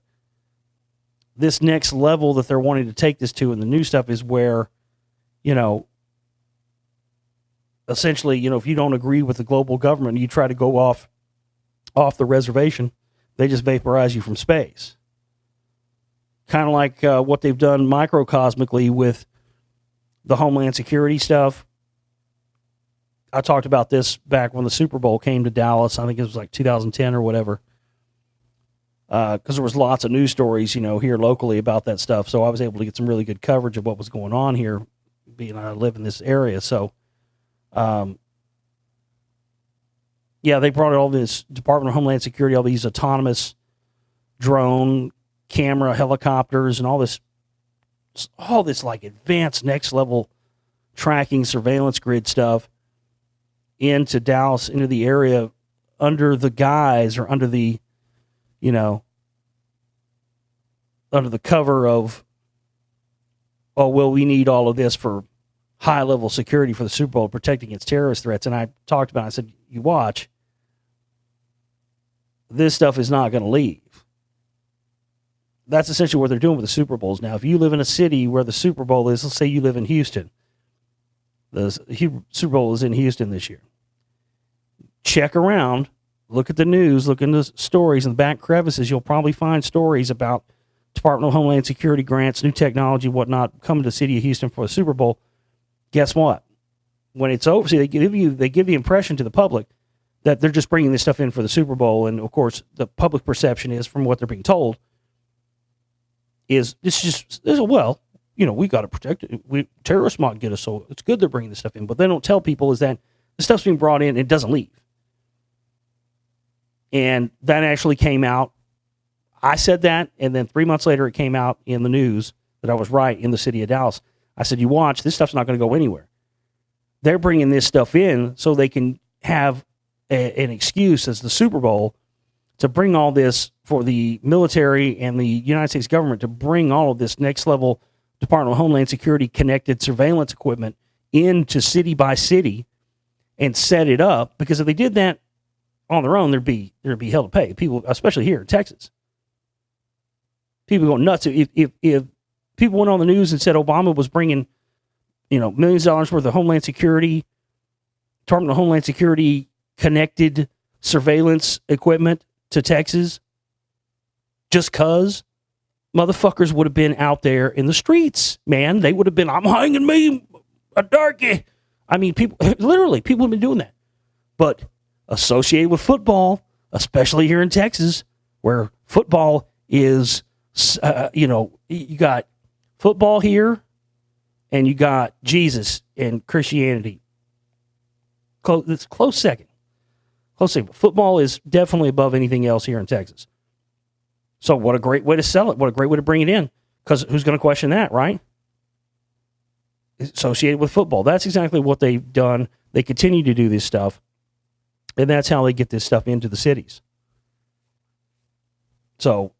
this next level that they're wanting to take this to in the new stuff is where, essentially, if you don't agree with the global government, you try to go off the reservation, they just vaporize you from space. Kind of like what they've done microcosmically with the Homeland Security stuff. I talked about this back when the Super Bowl came to Dallas. I think it was like 2010 or whatever. Because there was lots of news stories, here locally about that stuff. So I was able to get some really good coverage of what was going on here, being I live in this area. So, they brought all this Department of Homeland Security, all these autonomous drone camera helicopters and all this like advanced next level tracking surveillance grid stuff into Dallas, into the area, under the guise or under the, under the cover of, we need all of this for high level security for the Super Bowl, protecting against terrorist threats. And I talked about it, I said, you watch, this stuff is not going to leave. That's essentially what they're doing with the Super Bowls. Now, if you live in a city where the Super Bowl is, let's say you live in Houston. The Super Bowl is in Houston this year. Check around, look at the news, look into stories in the back crevices. You'll probably find stories about Department of Homeland Security grants, new technology, whatnot, coming to the city of Houston for the Super Bowl. Guess what? When it's over, see, they give the impression to the public that they're just bringing this stuff in for the Super Bowl. And, of course, the public perception is, from what they're being told, is we got to protect it. Terrorists might get us, so it's good they're bringing this stuff in. But they don't tell people is that the stuff's being brought in and it doesn't leave. And that actually came out. I said that, and then 3 months later it came out in the news that I was right in the city of Dallas. I said, you watch, this stuff's not going to go anywhere. They're bringing this stuff in so they can have an excuse as the Super Bowl to bring all this for the military and the United States government, to bring all of this next level Department of Homeland Security connected surveillance equipment into city by city and set it up. Because if they did that on their own, there'd be hell to pay. People, especially here in Texas, people go nuts. If people went on the news and said Obama was bringing, millions of dollars worth of Homeland Security, Department of Homeland Security connected surveillance equipment to Texas, just cause, motherfuckers would have been out there in the streets, man. They would have been, I'm hanging me a darkie. I mean, people have been doing that. But associated with football, especially here in Texas, where football is, you got football here and you got Jesus and Christianity. It's close second. Football is definitely above anything else here in Texas. So what a great way to sell it. What a great way to bring it in. Because who's going to question that, right? It's associated with football. That's exactly what they've done. They continue to do this stuff. And that's how they get this stuff into the cities. So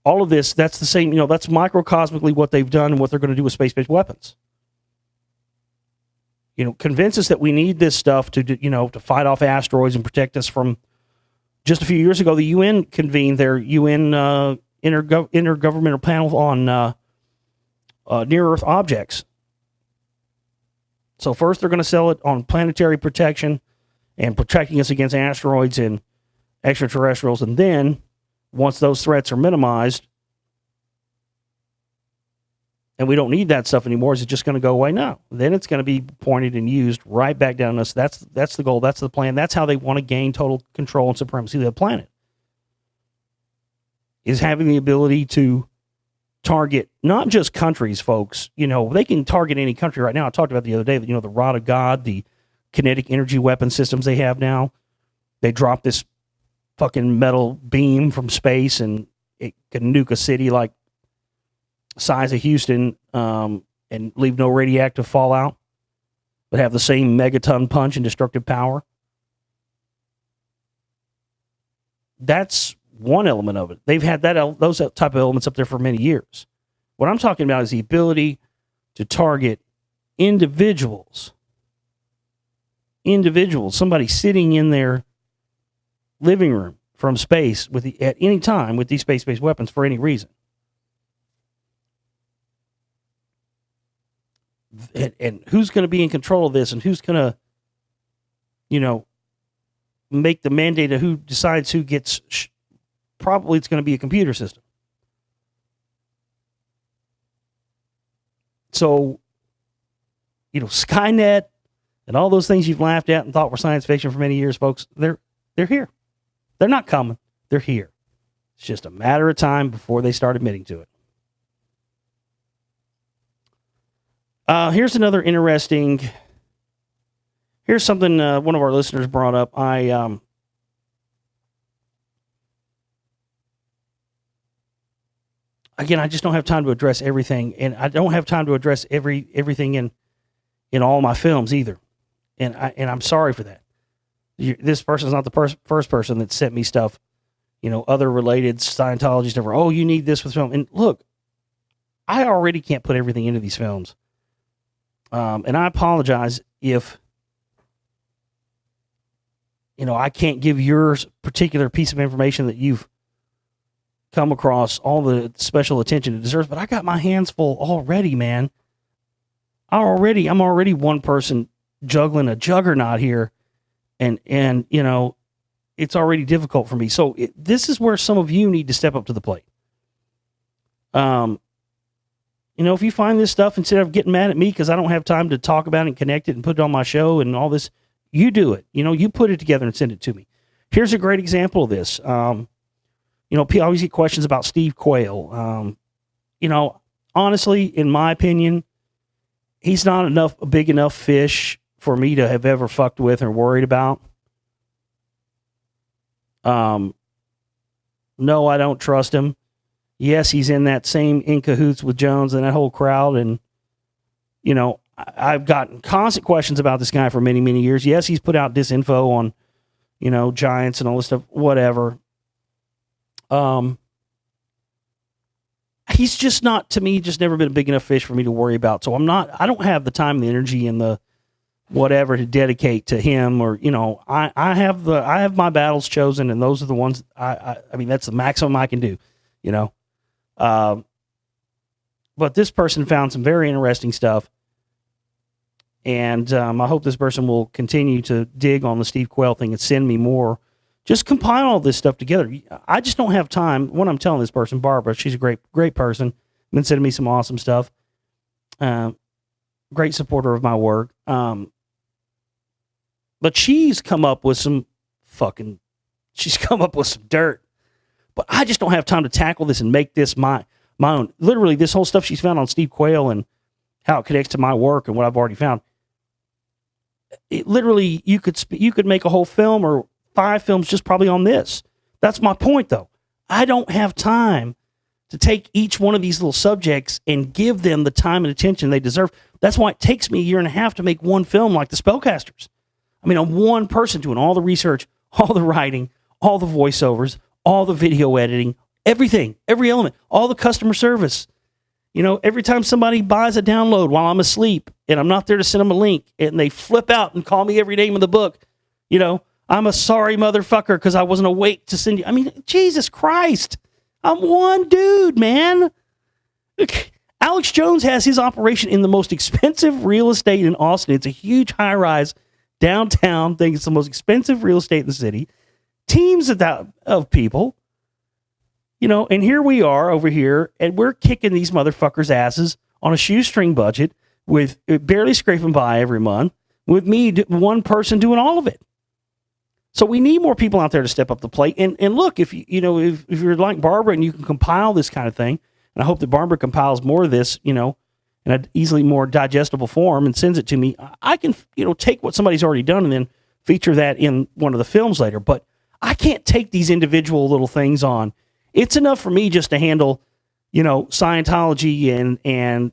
all of this, that's the same, that's microcosmically what they've done and what they're going to do with space-based weapons. Convince us that we need this stuff to fight off asteroids and protect us from. Just a few years ago, the UN convened their UN intergovernmental panel on near-Earth objects. So first they're going to sell it on planetary protection and protecting us against asteroids and extraterrestrials. And then, once those threats are minimized, and we don't need that stuff anymore, is it just going to go away? No. Then it's going to be pointed and used right back down on us. That's the goal. That's the plan. That's how they want to gain total control and supremacy of the planet. Is having the ability to target not just countries, folks. They can target any country right now. I talked about the other day that, the Rod of God, the kinetic energy weapon systems they have now. They drop this fucking metal beam from space and it can nuke a city like size of Houston and leave no radioactive fallout, but have the same megaton punch and destructive power. That's one element of it. They've had those type of elements up there for many years. What I'm talking about is the ability to target individuals, somebody sitting in their living room from space at any time with these space-based weapons for any reason. And who's going to be in control of this, and who's going to, make the mandate of who decides who gets, probably it's going to be a computer system. So, Skynet and all those things you've laughed at and thought were science fiction for many years, folks, they're here. They're not coming. They're here. It's just a matter of time before they start admitting to it. Here's another interesting. Here's something one of our listeners brought up. Again, I just don't have time to address everything, and I don't have time to address everything in all my films either. And I'm sorry for that. This person's not the first person that sent me stuff, other related Scientology stuff. Oh, you need this with film. And look, I already can't put everything into these films. And I apologize if, I can't give your particular piece of information that you've come across all the special attention it deserves, but I got my hands full already, man. I'm already one person juggling a juggernaut here, and it's already difficult for me. So this is where some of you need to step up to the plate. If you find this stuff, instead of getting mad at me because I don't have time to talk about it and connect it and put it on my show and all this, you do it. You put it together and send it to me. Here's a great example of this. People always get questions about Steve Quayle. Honestly, in my opinion, he's not a big enough fish for me to have ever fucked with or worried about. No, I don't trust him. Yes, he's in that same in cahoots with Jones and that whole crowd. And, I've gotten constant questions about this guy for many, many years. Yes, he's put out disinfo on, giants and all this stuff, whatever. He's just not, to me, just never been a big enough fish for me to worry about. So I don't have the time, the energy, and the whatever to dedicate to him, or, I have my battles chosen, and those are the ones I mean, that's the maximum I can do, but this person found some very interesting stuff, and I hope this person will continue to dig on the Steve Quayle thing and send me more. Just compile all this stuff together. I just don't have time. When I'm telling this person, Barbara, she's a great person, been sending me some awesome stuff. Great supporter of my work. But she's come up with some dirt. But I just don't have time to tackle this and make this my own. Literally, this whole stuff she's found on Steve Quayle and how it connects to my work and what I've already found. It literally, you could make a whole film or 5 films just probably on this. That's my point, though. I don't have time to take each one of these little subjects and give them the time and attention they deserve. That's why it takes me a year and a half to make one film like The Spellcasters. I mean, I'm one person doing all the research, all the writing, all the voiceovers, all the video editing, everything, every element, all the customer service. Every time somebody buys a download while I'm asleep and I'm not there to send them a link and they flip out and call me every name in the book, I'm a sorry motherfucker because I wasn't awake to send you. I mean, Jesus Christ. I'm one dude, man. Alex Jones has his operation in the most expensive real estate in Austin. It's a huge high-rise downtown thing. It's the most expensive real estate in the city. Teams of people, and here we are over here, and we're kicking these motherfuckers' asses on a shoestring budget with barely scraping by every month, with me, one person doing all of it. So we need more people out there to step up the plate. And look, if you're like Barbara and you can compile this kind of thing, and I hope that Barbara compiles more of this, in an easily more digestible form and sends it to me, I can, take what somebody's already done and then feature that in one of the films later. But I can't take these individual little things on. It's enough for me just to handle, Scientology and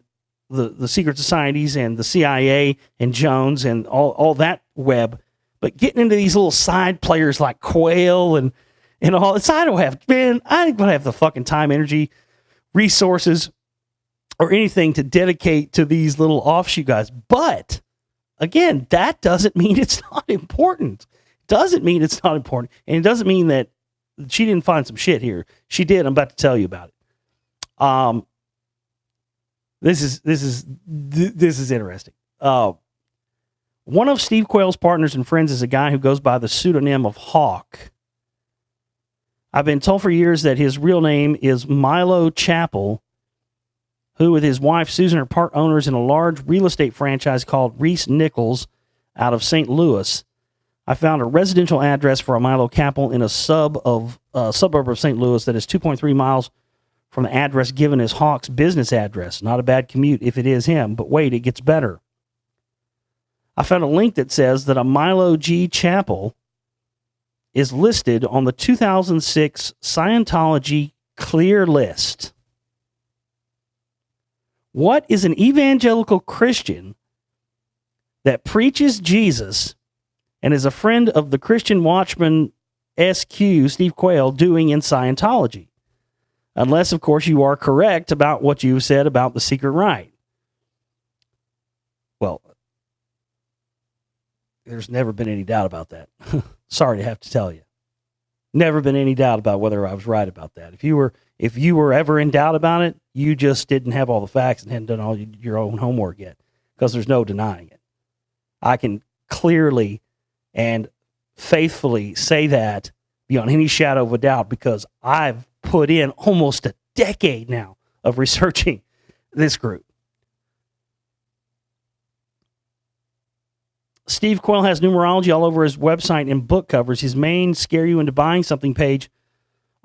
the secret societies and the CIA and Jones and all that web. But getting into these little side players like Quayle and all this, I don't have the fucking time, energy, resources, or anything to dedicate to these little offshoot guys. But again, that doesn't mean it's not important. Doesn't mean it's not important. And it doesn't mean that she didn't find some shit here. She did. I'm about to tell you about it. This is interesting. One of Steve Quayle's partners and friends is a guy who goes by the pseudonym of Hawk. I've been told for years that his real name is Milo Chappell, who with his wife Susan are part owners in a large real estate franchise called Reese Nichols out of St. Louis. I found a residential address for a Milo Chappell in a suburb of St. Louis that is 2.3 miles from the address given as Hawk's business address. Not a bad commute if it is him, but wait, it gets better. I found a link that says that a Milo G. Chappell is listed on the 2006 Scientology Clear List. What is an evangelical Christian that preaches Jesus and is a friend of the Christian Watchman SQ, Steve Quayle, doing in Scientology? Unless, of course, you are correct about what you said about the secret rite. Well, there's never been any doubt about that. Sorry to have to tell you. Never been any doubt about whether I was right about that. If you were ever in doubt about it, you just didn't have all the facts and hadn't done all your own homework yet, because there's no denying it. I can clearly and faithfully say that beyond any shadow of a doubt, because I've put in almost a decade now of researching this group. Steve Quayle has numerology all over his website and book covers. His main scare you into buying something page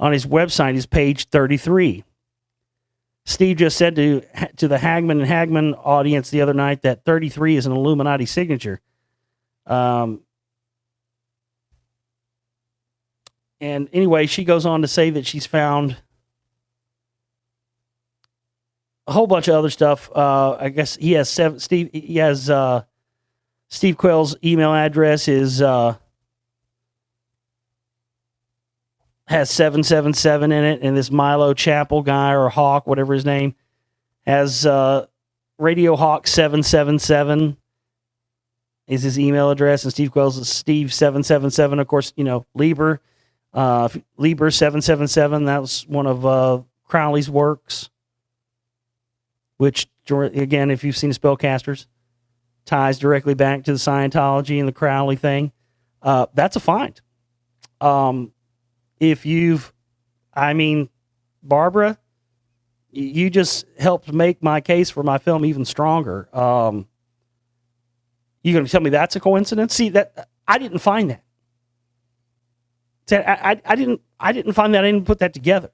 on his website is page 33. Steve just said to the Hagman and Hagman audience the other night that 33 is an Illuminati signature. And anyway, she goes on to say that she's found a whole bunch of other stuff. I guess he has Steve Quayle's email address has 777 in it, and this Milo Chappell guy or Hawk, whatever his name, has Radio Hawk 777 is his email address, and Steve Quayle's is Steve 777. Of course, Lieber 777. That was one of Crowley's works, which again, if you've seen Spellcasters, ties directly back to the Scientology and the Crowley thing. That's a find. Barbara, you just helped make my case for my film even stronger. You going to tell me that's a coincidence? See, that I didn't find that. I didn't find that. I didn't put that together.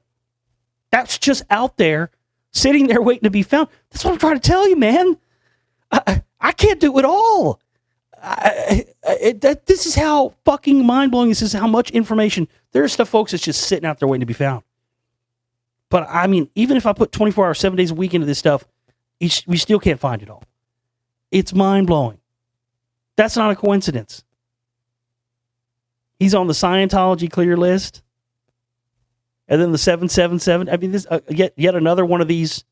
That's just out there, sitting there waiting to be found. That's what I'm trying to tell you, man. I can't do it all. This is how fucking mind-blowing this is, how much information. There's stuff, folks, that's just sitting out there waiting to be found. But, even if I put 24 hours, 7 days a week into this stuff, we still can't find it all. It's mind-blowing. That's not a coincidence. He's on the Scientology Clear List. And then the 777. This yet another one of these,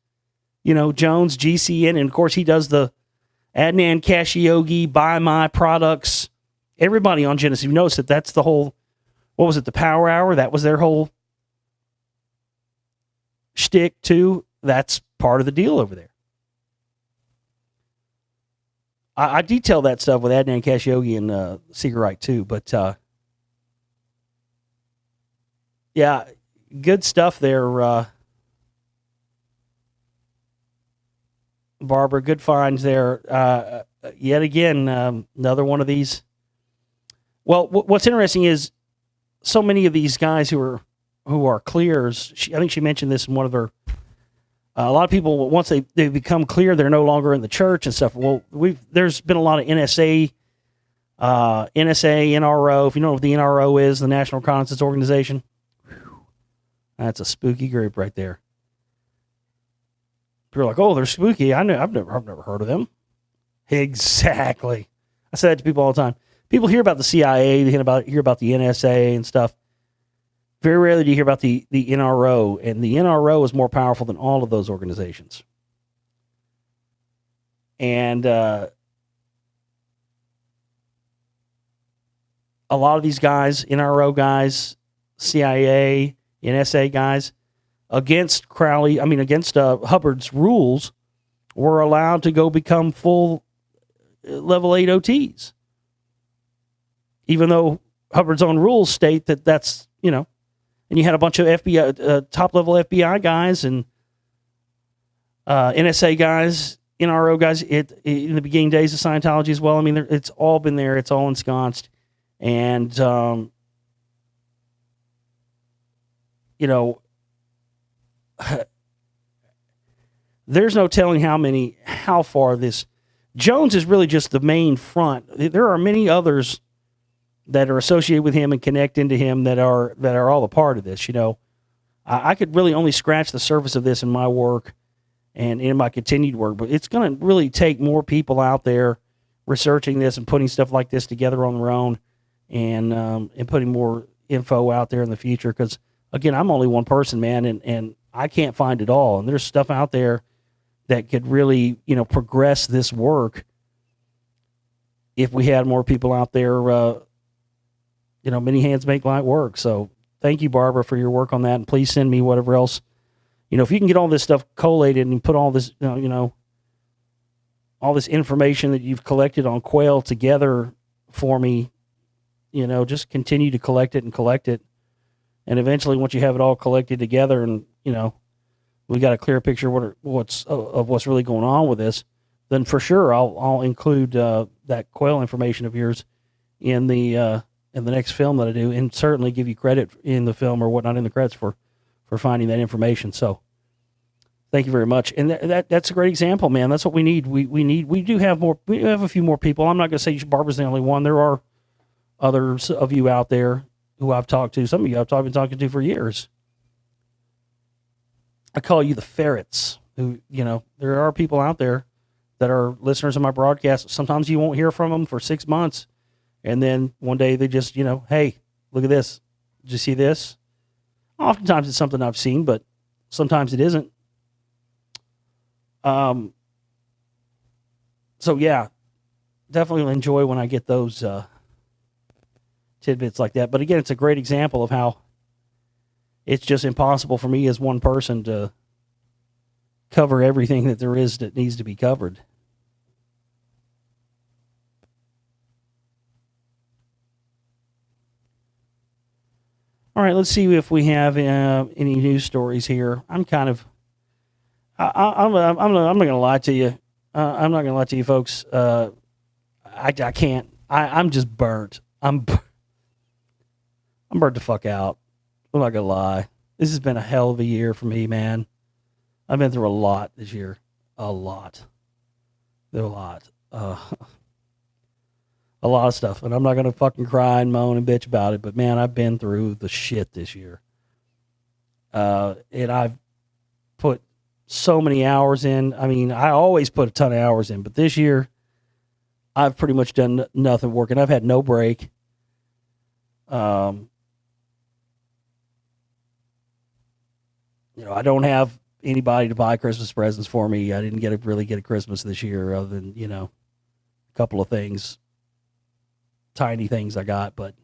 Jones, GCN. And, of course, he does the Adnan Khashoggi, Buy My Products. Everybody on Genesis. You notice that's the whole, what was it, the Power Hour? That was their whole shtick, too. That's part of the deal over there. I detail that stuff with Adnan Khashoggi and Secret Rite, too. But, yeah, good stuff there, Barbara. Good finds there. Yet again, another one of these. Well, what's interesting is so many of these guys who are clears. I think she mentioned this in one of her. A lot of people, once they become clear, they're no longer in the church and stuff. Well, there's been a lot of NSA, NRO. If you know what the NRO is, the National Reconnaissance Organization. Whew, that's a spooky group right there. People are like, oh, they're spooky. I've never heard of them. Exactly. I say that to people all the time. People hear about the CIA, they hear about the NSA and stuff. Very rarely do you hear about the NRO, and the NRO is more powerful than all of those organizations. And a lot of these guys, NRO guys, CIA, NSA guys, against Hubbard's rules, were allowed to go become full level 8 OTs. Even though Hubbard's own rules state that that's, and you had a bunch of FBI, top level FBI guys and NSA guys, NRO guys, in the beginning days of Scientology as well. I mean, it's all been there. It's all ensconced. And, there's no telling how far this. Jones is really just the main front. There are many others that are associated with him and connect into him that are all a part of this. I could really only scratch the surface of this in my work and in my continued work, but it's going to really take more people out there researching this and putting stuff like this together on their own, and putting more info out there in the future. Because again, I'm only one person, man, and I can't find it all. And there's stuff out there that could really, progress this work if we had more people out there. Many hands make light work. So thank you, Barbara, for your work on that. And please send me whatever else, if you can get all this stuff collated and put all this, all this information that you've collected on Quail together for me, just continue to collect it. And eventually, once you have it all collected together and, we got a clear picture of what's really going on with this, then for sure I'll include that Quail information of yours in the next film that I do, and certainly give you credit in the film or whatnot in the credits for finding that information. So thank you very much. And that's a great example, man. That's what we need. We do have more. We have a few more people. I'm not going to say Barbara's the only one. There are others of you out there who I've talked to. Some of you I've been talking to for years. I call you the ferrets. Who, there are people out there that are listeners of my broadcast. Sometimes you won't hear from them for 6 months. And then one day they just, hey, look at this. Did you see this? Oftentimes it's something I've seen, but sometimes it isn't. So yeah, definitely enjoy when I get those tidbits like that. But again, it's a great example of how it's just impossible for me as one person to cover everything that there is that needs to be covered. All right, let's see if we have any news stories here. I'm kind of, I'm not going to lie to you. I'm not going to lie to you, folks. I can't. I'm just burnt. I'm burnt the fuck out. I'm not going to lie. This has been a hell of a year for me, man. I've been through a lot this year. A lot. A lot of stuff. And I'm not going to fucking cry and moan and bitch about it. But, man, I've been through the shit this year. And I've put so many hours in. I mean, I always put a ton of hours in. But this year, I've pretty much done nothing working. I've had no break. I don't have anybody to buy Christmas presents for me. I didn't really get a Christmas this year other than, a couple of things, tiny things I got. But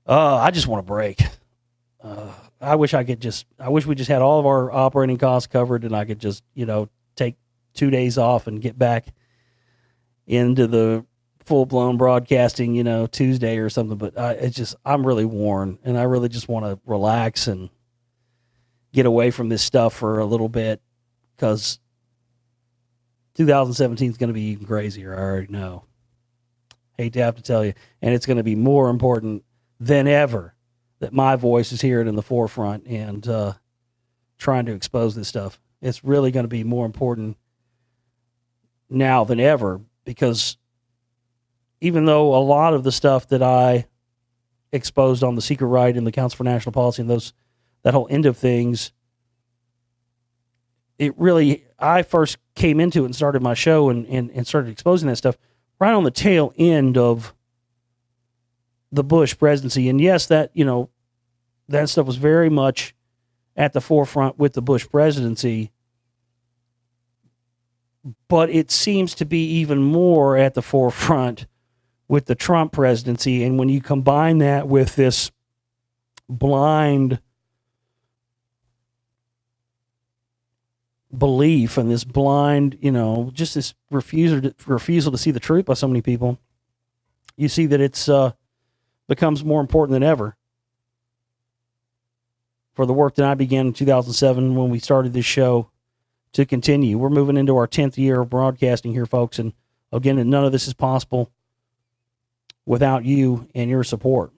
I just want a break. I wish we just had all of our operating costs covered and I could just, take 2 days off and get back into the full-blown broadcasting, Tuesday or something. But I'm really worn and I really just want to relax and get away from this stuff for a little bit, because 2017 is going to be even crazier. I already know. Hate to have to tell you. And it's going to be more important than ever that my voice is here in the forefront and trying to expose this stuff. It's really going to be more important now than ever, because even though a lot of the stuff that I exposed on the Secret Right and the Council for National Policy and that whole end of things, I first came into it and started my show and started exposing that stuff right on the tail end of the Bush presidency. And yes, that stuff was very much at the forefront with the Bush presidency. but it seems to be even more at the forefront with the Trump presidency. And when you combine that with this blind belief and this blind, just this refusal to see the truth by so many people, you see that it's becomes more important than ever for the work that I began in 2007 when we started this show to continue. We're moving into our 10th year of broadcasting here, folks, and again, none of this is possible without you and your support.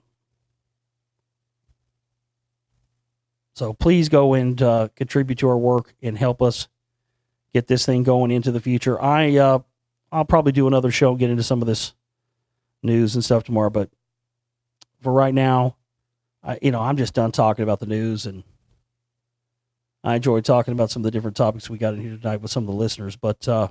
So please go and contribute to our work and help us get this thing going into the future. I'll probably do another show, get into some of this news and stuff tomorrow, but for right now, I'm just done talking about the news, and I enjoyed talking about some of the different topics we got in here tonight with some of the listeners, but I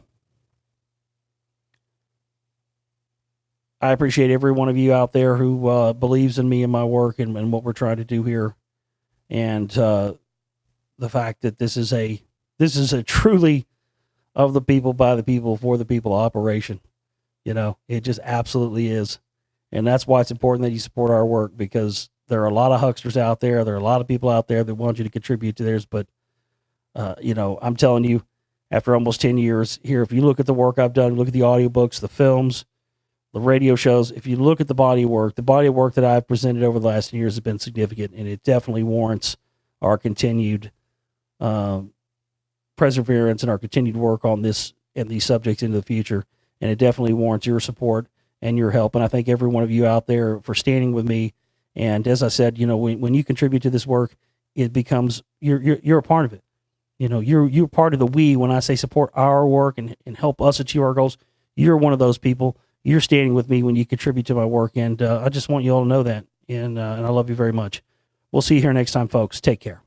appreciate every one of you out there who believes in me and my work and what we're trying to do here. And the fact that this is a truly of the people, by the people, for the people operation. It just absolutely is. And that's why it's important that you support our work, because there are a lot of hucksters out there. There are a lot of people out there that want you to contribute to theirs. But, I'm telling you, after almost 10 years here, if you look at the work I've done, look at the audiobooks, the films, the radio shows, if you look at the body of work that I've presented over the last 10 years has been significant, and it definitely warrants our continued perseverance and our continued work on this and these subjects into the future. And it definitely warrants your support and your help. And I thank every one of you out there for standing with me. And as I said, when you contribute to this work, it becomes, you're a part of it. You're part of the we. When I say support our work and help us achieve our goals, you're one of those people. You're standing with me when you contribute to my work, and I just want you all to know that. And I love you very much. We'll see you here next time, folks. Take care.